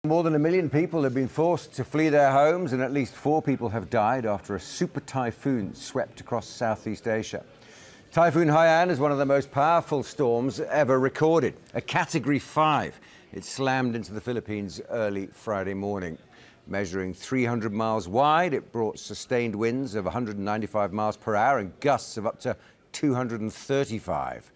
More than 1 million people have been forced to flee their homes, and at least 4 people have died after a super typhoon swept across Southeast Asia. Typhoon Haiyan is one of the most powerful storms ever recorded, a Category 5. It slammed into the Philippines early Friday morning. Measuring 300 miles wide, it brought sustained winds of 195 miles per hour and gusts of up to 235.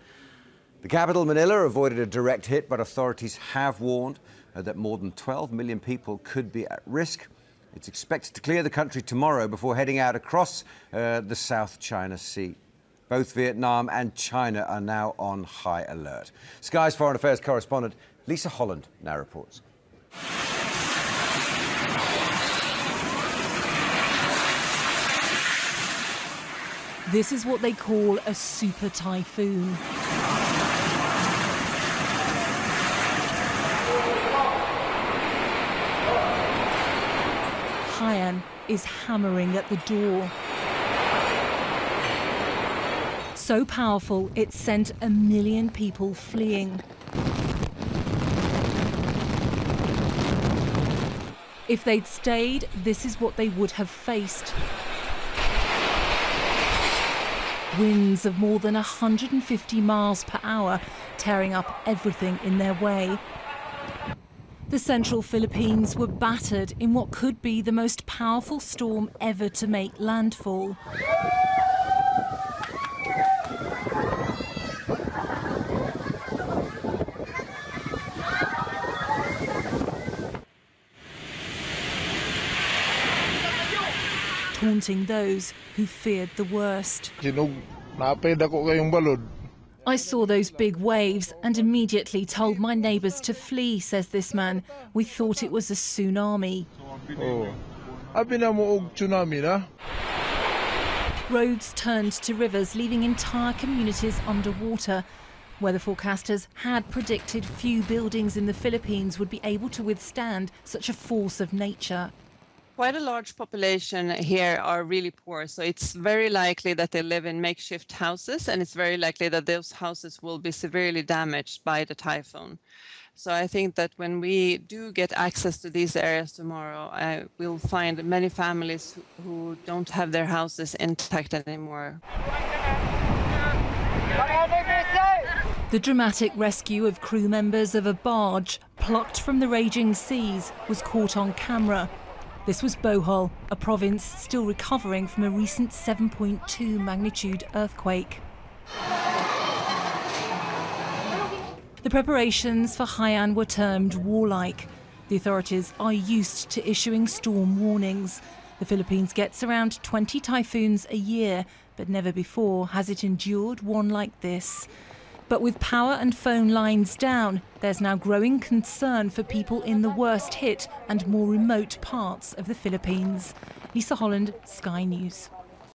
The capital, Manila, avoided a direct hit, but authorities have warned that more than 12 million people could be at risk. It's expected to clear the country tomorrow before heading out across the South China Sea. Both Vietnam and China are now on high alert. Sky's Foreign Affairs correspondent Lisa Holland now reports. This is what they call a super typhoon. Haiyan is hammering at the door. So powerful, it sent 1 million people fleeing. If they'd stayed, this is what they would have faced. Winds of more than 150 miles per hour, tearing up everything in their way. The central Philippines were battered in what could be the most powerful storm ever to make landfall. Taunting those who feared the worst. I saw those big waves and immediately told my neighbours to flee, says this man. We thought it was a tsunami. Roads turned to rivers, leaving entire communities underwater. Weather forecasters had predicted few buildings in the Philippines would be able to withstand such a force of nature. Quite a large population here are really poor, so it's very likely that they live in makeshift houses, and it's very likely that those houses will be severely damaged by the typhoon. So I think that when we do get access to these areas tomorrow, we'll find many families who don't have their houses intact anymore. The dramatic rescue of crew members of a barge plucked from the raging seas was caught on camera. This was Bohol, a province still recovering from a recent 7.2 magnitude earthquake. The preparations for Haiyan were termed warlike. The authorities are used to issuing storm warnings. The Philippines gets around 20 typhoons a year, but never before has it endured one like this. But with power and phone lines down, there's now growing concern for people in the worst hit and more remote parts of the Philippines. Lisa Holland, Sky News.